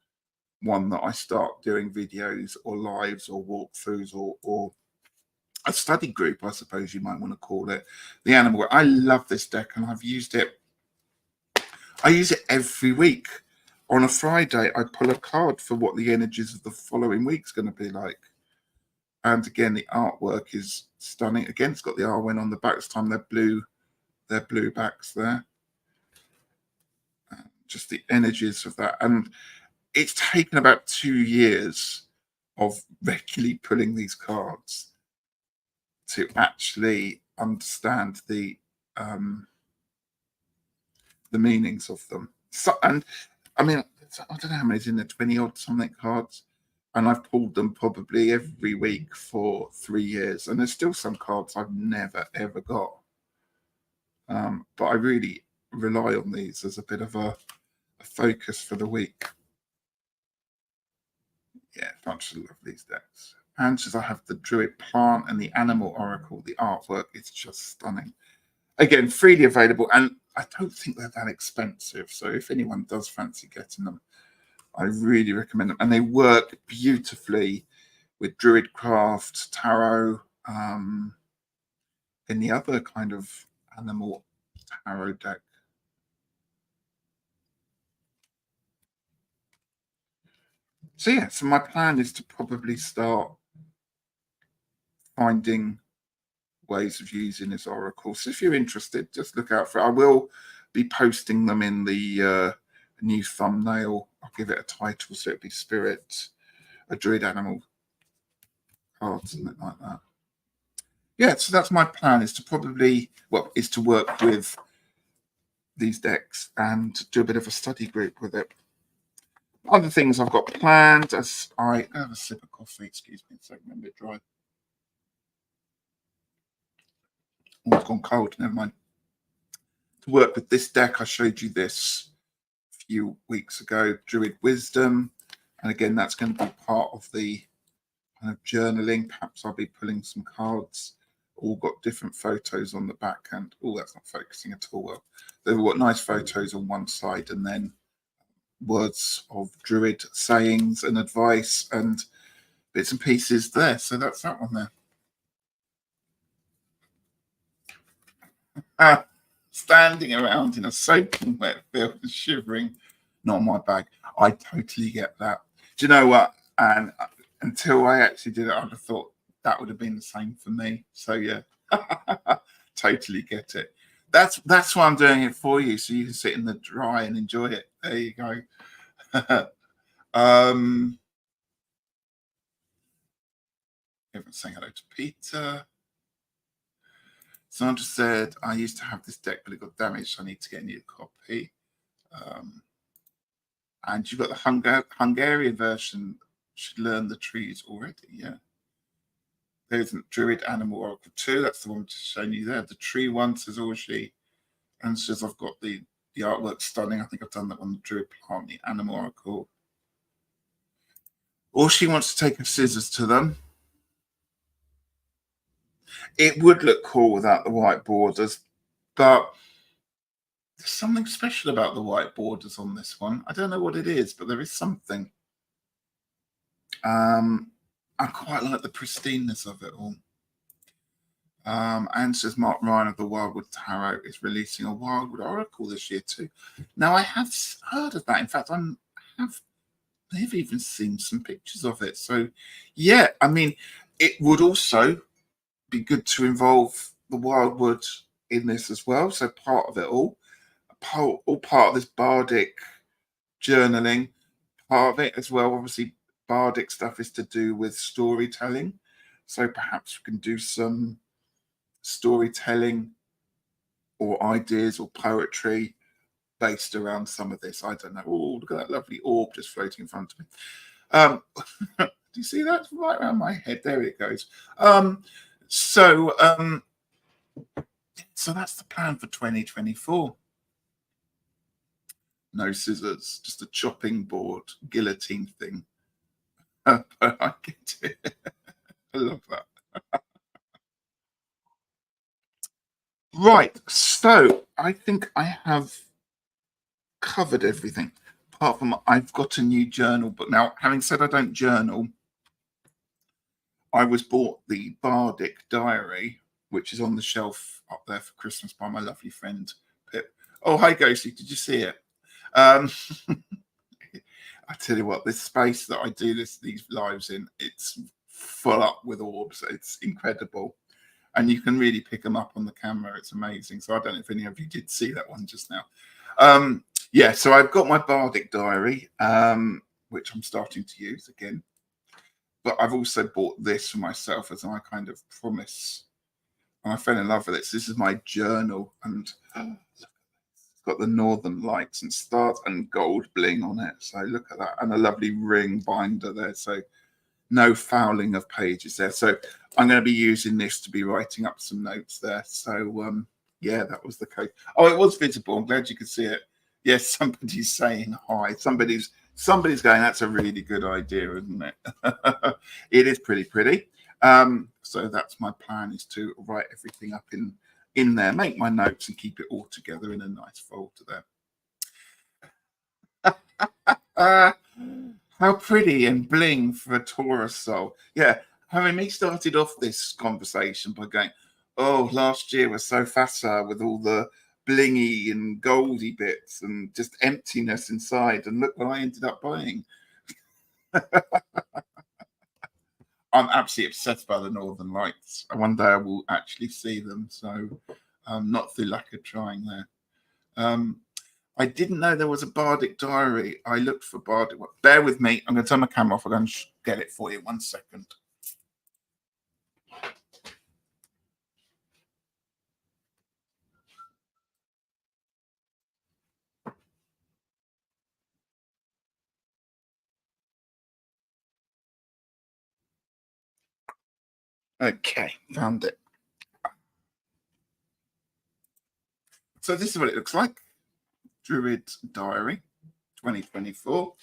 one that I start doing videos or lives or walkthroughs or a study group, I suppose you might want to call it. The animal. I love this deck and I've used it. I use it every week. On a Friday, I pull a card for what the energies of the following week's going to be like. And again, the artwork is stunning. Again, it's got the Arwen on the back. This time they're blue backs there. Just the energies of that. And it's taken about 2 years of regularly pulling these cards to actually understand the meanings of them. So, and I mean, I don't know how many's in there, 20 odd something cards. And I've pulled them probably every week for 3 years. And there's still some cards I've never, ever got. But I really rely on these as a bit of a focus for the week. Yeah, bunch of lovely decks. And as I have the Druid Plant and the Animal Oracle, the artwork is just stunning. Again, freely available. And I don't think they're that expensive. So if anyone does fancy getting them, I really recommend them. And they work beautifully with Druidcraft, Tarot, any other kind of animal tarot deck. So yeah, so my plan is to probably start finding ways of using this oracle. So if you're interested, just look out for it. I will be posting them in the new thumbnail. I'll give it a title, so it'll be Spirit, a Druid Animal card, something like that. Yeah, so that's my plan, is to probably, well, is to work with these decks and do a bit of a study group with it. Other things I've got planned, as I have a sip of coffee, excuse me a second, I'm a bit dry. Oh, it's gone cold, never mind. To work with this deck, I showed you this a few weeks ago, Druid Wisdom. And again, that's going to be part of the kind of journaling. Perhaps I'll be pulling some cards, all got different photos on the back. And oh, that's not focusing at all well. They've got nice photos on one side and then words of Druid sayings and advice and bits and pieces there. So that's that one there. Standing around in a soaking wet field and shivering, not my bag. I totally get that. Do you know what? And until I actually did it, I'd have thought that would have been the same for me. So yeah, totally get it. That's why I'm doing it for you, so you can sit in the dry and enjoy it. There you go. Everyone's saying hello to Peter. Sandra said, I used to have this deck, but it got damaged, so I need to get a new copy. And you've got the Hungarian version, should learn the trees already, yeah. There's Druid Animal Oracle 2, that's the one just showing you there. The tree one says, oh, she. And says, I've got the artwork stunning. I think I've done that one, the Druid Plant, the Animal Oracle. Or she wants to take her scissors to them. It would look cool without the white borders, but there's something special about the white borders on this one. I don't know what it is, but there is something. I quite like the pristineness of it all. And says Mark Ryan of the Wildwood Tarot is releasing a Wildwood Oracle this year too. Now I have heard of that. In fact, they've even seen some pictures of it. So yeah, I mean, it would also be good to involve the Wildwood in this as well. So part of it all part of this bardic journaling. Part of it as well, obviously, bardic stuff is to do with storytelling. So perhaps we can do some storytelling or ideas or poetry based around some of this. I don't know. Oh, look at that lovely orb just floating in front of me. Do you see that? It's right around my head. There it goes. So that's the plan for 2024. No scissors, just a chopping board, guillotine thing. But I get it. I love that. Right, so I think I have covered everything. Apart from I've got a new journal book. Now, having said I don't journal, I was bought the Bardic Diary, which is on the shelf up there for Christmas by my lovely friend Pip. Oh, hi, Ghosty. Did you see it? I tell you what, this space that I do these lives in, it's full up with orbs. It's incredible. And you can really pick them up on the camera. It's amazing. So I don't know if any of you did see that one just now. Yeah, so I've got my Bardic Diary, which I'm starting to use again. But I've also bought this for myself as my kind of promise. And I fell in love with it. So this is my journal. And it's got the Northern Lights and stars and gold bling on it. So look at that. And a lovely ring binder there. So no fouling of pages there. So I'm going to be using this to be writing up some notes there. So yeah, that was the case. Oh, it was visible. I'm glad you could see it. Yes, somebody's saying hi. Somebody's going, that's a really good idea, isn't it? It is pretty. So that's my plan, is to write everything up in there, make my notes and keep it all together in a nice folder there. How pretty and bling for a Taurus soul. Yeah, having me started off this conversation by going, oh, last year was so facile with all the blingy and goldy bits and just emptiness inside. And look what I ended up buying. I'm absolutely obsessed by the Northern Lights. One day I will actually see them. So not through lack of trying there. I didn't know there was a Bardic Diary. I looked for Bardic. Bear with me. I'm going to turn my camera off. I'm going to get it for you. 1 second. Okay, found it. So this is what it looks like. Druid Diary 2024.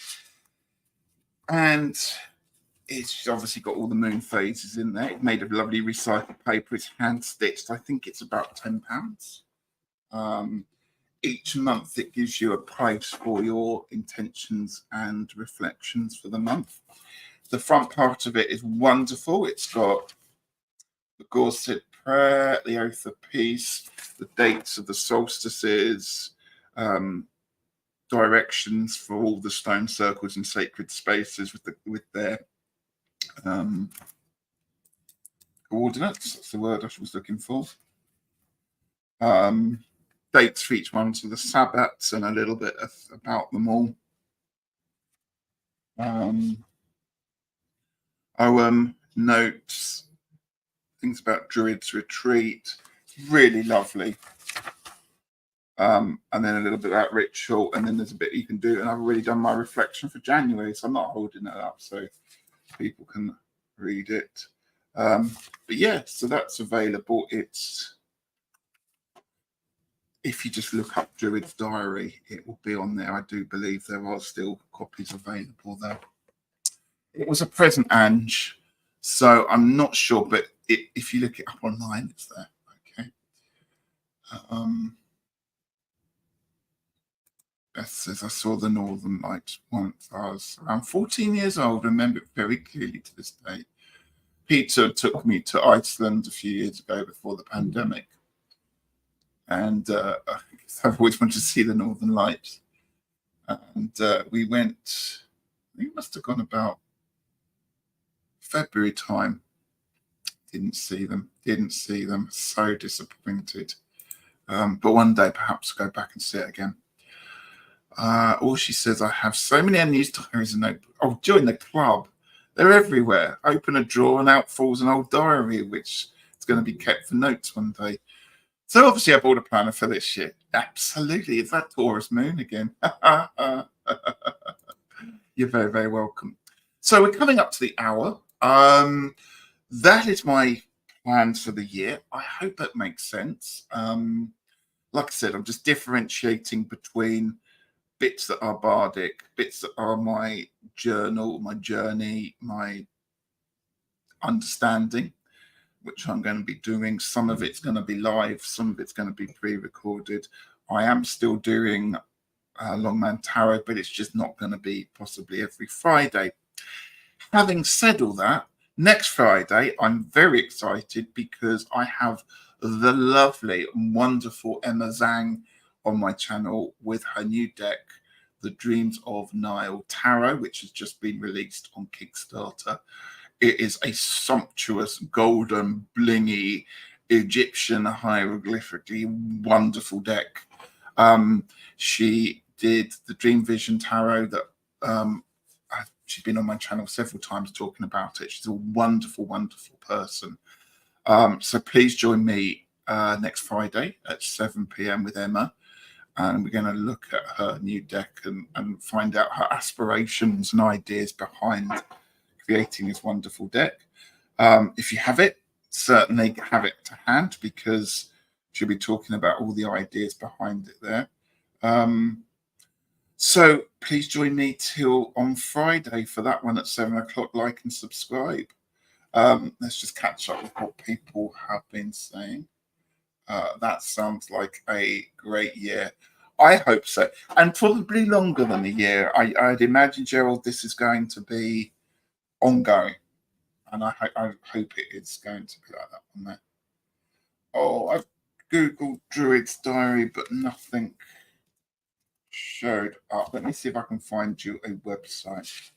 And it's obviously got all the moon phases in there. It's made of lovely recycled paper. It's hand stitched. I think it's about £10. Each month it gives you a price for your intentions and reflections for the month. The front part of it is wonderful. It's got the Gorset Prayer, the Oath of Peace, the dates of the solstices, directions for all the stone circles and sacred spaces with their coordinates. That's the word I was looking for. Dates for each one, so the Sabbats and a little bit about them all. Notes, things about Druid's Retreat, really lovely. And then a little bit about ritual, and then there's a bit you can do. And I've already done my reflection for January, so I'm not holding it up so people can read it. But yeah, so that's available. It's, if you just look up Druid's Diary, it will be on there. I do believe there are still copies available there. It was a present, Ange, so I'm not sure, but if you look it up online, it's there. Okay. Beth says, I saw the Northern Lights once. I was around 14 years old. I remember it very clearly to this day. Peter took me to Iceland a few years ago before the pandemic, and I've always wanted to see the Northern Lights. And we went, I think it must have gone about February time. Didn't see them. So disappointed. But one day perhaps go back and see it again. Or she says, I have so many unused diaries and notebooks. Oh, join the club. They're everywhere. Open a drawer and out falls an old diary, which is going to be kept for notes one day. So obviously I bought a planner for this year. Absolutely. It's that Taurus moon again. You're very, very welcome. So we're coming up to the hour. That is my plans for the year. I hope that makes sense. Like I said, I'm just differentiating between bits that are bardic, bits that are my journal, my journey, my understanding, which I'm going to be doing. Some of it's going to be live, some of it's going to be pre-recorded. I am still doing Longman Tarot, but it's just not going to be possibly every Friday. Having said all that, next Friday, I'm very excited because I have the lovely and wonderful Emma Zhang on my channel with her new deck, The Dreams of Nile Tarot, which has just been released on Kickstarter. It is a sumptuous, golden, blingy, Egyptian hieroglyphically wonderful deck. She did the Dream Vision Tarot that she's been on my channel several times talking about it. She's a wonderful, wonderful person. So please join me next Friday at 7 p.m. with Emma. And we're going to look at her new deck and find out her aspirations and ideas behind creating this wonderful deck. If you have it, certainly have it to hand because she'll be talking about all the ideas behind it there. So please join me till on Friday for that one at 7 o'clock. Like and subscribe. Let's just catch up with what people have been saying. That sounds like a great year. I hope so. And probably longer than a year. I'd imagine, Gerald, this is going to be ongoing. And I hope it is going to be like that one there. Oh, I've Googled Druid's Diary, but nothing showed up. Let me see if I can find you a website.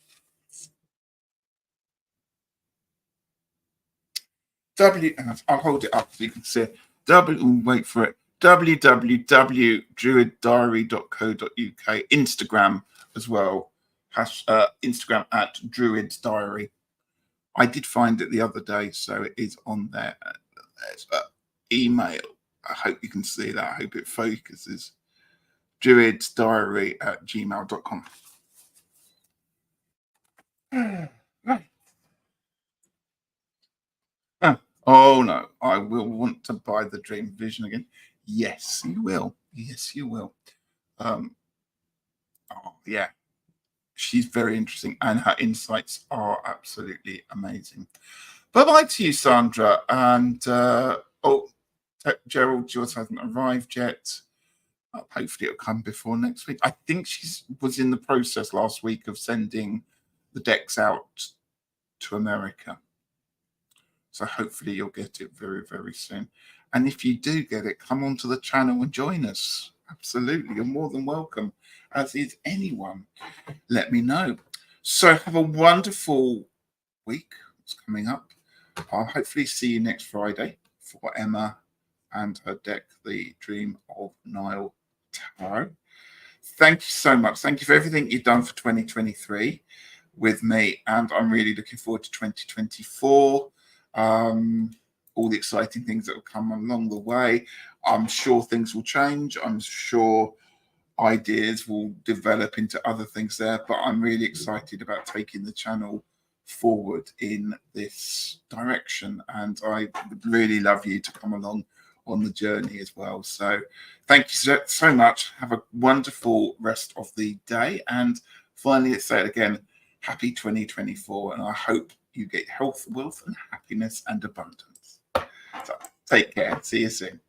I'll hold it up so you can see it. Wait for it. www.druiddiary.co.uk. Instagram as well. Instagram at Druid's Diary. I did find it the other day, so it is on there. There's email. I hope you can see that. I hope it focuses. druidsdiary@gmail.com. Right. Oh no, I will want to buy the Dream Vision again. Yes, you will. Yes, you will. Oh yeah, she's very interesting, and her insights are absolutely amazing. Bye bye to you, Sandra, and Gerald. Yours hasn't arrived yet. Hopefully, it'll come before next week. I think she was in the process last week of sending the decks out to America. So hopefully you'll get it very, very soon. And if you do get it, come onto the channel and join us. Absolutely. You're more than welcome, as is anyone. Let me know. So have a wonderful week. It's coming up. I'll hopefully see you next Friday for Emma and her deck, The Dream of Nile Tarot. Thank you so much. Thank you for everything you've done for 2023 with me. And I'm really looking forward to 2024. All the exciting things that will come along the way. I'm sure things will change. I'm sure ideas will develop into other things there, but I'm really excited about taking the channel forward in this direction, and I would really love you to come along on the journey as well. So thank you so much. Have a wonderful rest of the day, and finally, let's say it again, happy 2024, and I hope you get health, wealth, and happiness and abundance. So take care. See you soon.